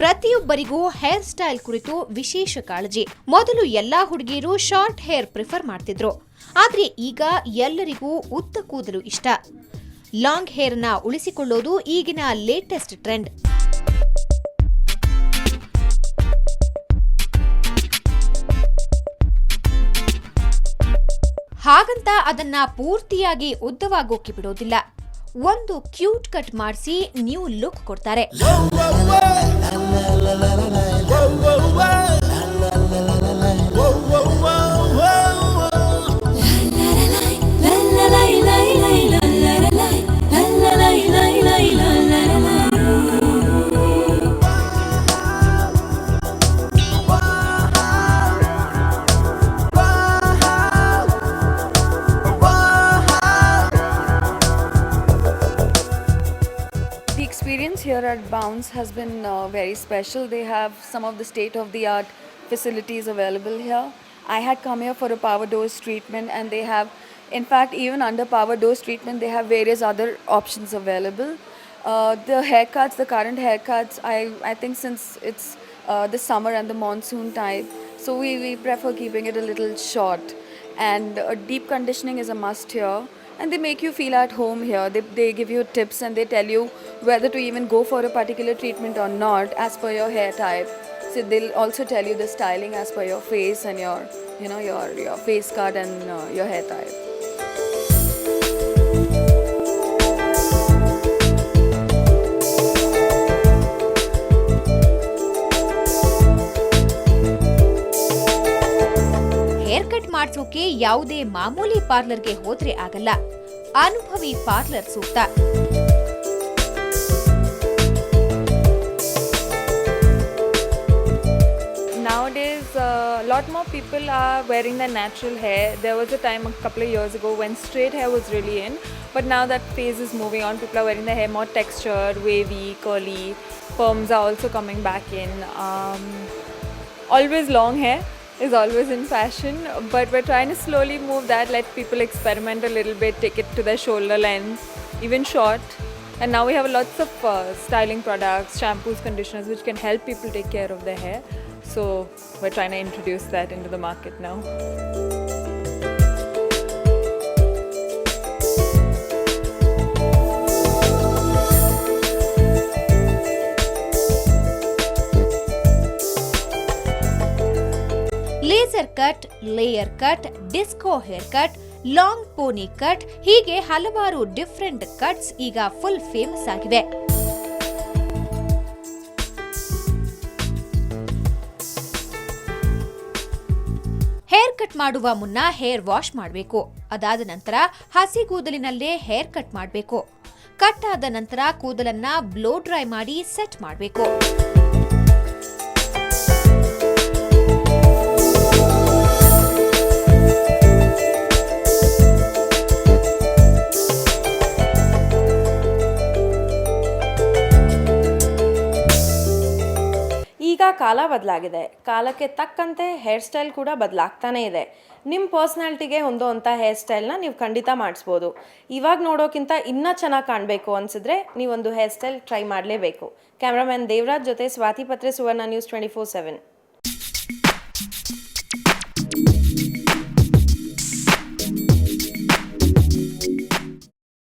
ಪ್ರತಿಯೊಬ್ಬರಿಗೂ hair style ಕುರಿತು ವಿಶೇಷ ಕಾಳಜಿ. ಮೊದಲು ಎಲ್ಲಾ ಹುಡುಗಿಯರು ಶಾರ್ಟ್ ಹೇರ್ ಪ್ರಿಫರ್ ಮಾಡ್ತಿದ್ರು, ಆದ್ರೆ ಈಗ ಎಲ್ಲರಿಗೂ ಉದ್ದ ಕೂದಲು ಇಷ್ಟ. ಲಾಂಗ್ ಹೇರ್ನ ಉಳಿಸಿಕೊಳ್ಳೋದು ಈಗಿನ ಲೇಟೆಸ್ಟ್ ಟ್ರೆಂಡ್. ಹಾಗಂತ ಅದನ್ನ ಪೂರ್ತಿಯಾಗಿ ಉದ್ದವಾಗೋಕೆ ಬಿಡೋದಿಲ್ಲ. ಒಂದು ಕ್ಯೂಟ್ ಕಟ್ ಮಾಡಿಸಿ ನ್ಯೂ ಲುಕ್ ಕೊಡ್ತಾರೆ. Here at Bounce has been very special. They have some of the state-of-the-art facilities available here. I had come here for a power dose treatment, and they have, in fact, even under power dose treatment, they have various other options available. The haircuts, the current haircuts, I think since it's the summer and the monsoon time, so we prefer keeping it a little short. And deep conditioning is a must here. And they make you feel at home here. They give you tips and they tell you whether to even go for a particular treatment or not as per your hair type. So they'll also tell you the styling as per your face and your face cut and your hair type. Hair cut ಮಾಡಿಸೋಕೆ ಯಾವುದೇ ಮಾಮೂಲಿ ಪಾರ್ಲರ್ಗೆ ಹೋದ್ರೆ ಆಗಲ್ಲ. ಅನುಭವಿ parlour ಸೂಕ್ತ. Nowadays, a lot more people are wearing their natural hair. There was a time a couple of years ago when straight hair was really in, but now that phase is moving on. People are wearing their hair more textured, wavy, curly. Perms are also coming back in. Always long hair is always in fashion, but we're trying to slowly move that, let people experiment a little bit, take it to their shoulder length, even short. And now we have lots of styling products, shampoos, conditioners, which can help people take care of their hair. So we're trying to introduce that into the market now. Laser cut, layer cut, disco hair cut, long pony cut, ಹೀಗೆ ಹಲವಾರು different cuts ಈಗ full famous ಆಗಿವೆ. Hair cut ಮಾಡುವ ಮುನ್ನ hair wash ಮಾಡಬೇಕು. ಅದಾದ ನಂತರ ಹಸಿ ಕೂದಲಿನಲ್ಲೇ ಹೇರ್ ಕಟ್ ಮಾಡಬೇಕು. ಕಟ್ ಆದ ನಂತರ ಕೂದಲನ್ನ ಬ್ಲೋ ಡ್ರೈ ಮಾಡಿ ಸೆಟ್ ಮಾಡಬೇಕು. ಈಗ ಕಾಲ ಬದಲಾಗಿದೆ. ಕಾಲಕ್ಕೆ ತಕ್ಕಂತೆ ಹೇರ್ ಸ್ಟೈಲ್ ಕೂಡ ಬದಲಾಗ್ತಾನೆ ಇದೆ. ನಿಮ್ಮ ಪರ್ಸ್ನಾಲಿಟಿಗೆ ಹೊಂದೋವಂಥ ಹೇರ್ ಸ್ಟೈಲ್ನ ನೀವು ಖಂಡಿತ ಮಾಡಿಸ್ಬೋದು. ಇವಾಗ ನೋಡೋಕ್ಕಿಂತ ಇನ್ನೂ ಚೆನ್ನಾಗಿ ಕಾಣಬೇಕು ಅನಿಸಿದ್ರೆ ನೀವೊಂದು ಹೇರ್ ಸ್ಟೈಲ್ ಟ್ರೈ ಮಾಡಲೇಬೇಕು. ಕ್ಯಾಮ್ರಾಮನ್ ದೇವರಾಜ್ ಜೊತೆ ಸ್ವಾತಿ ಪತ್ರೆ, ಸುವರ್ಣ ನ್ಯೂಸ್ 24/7.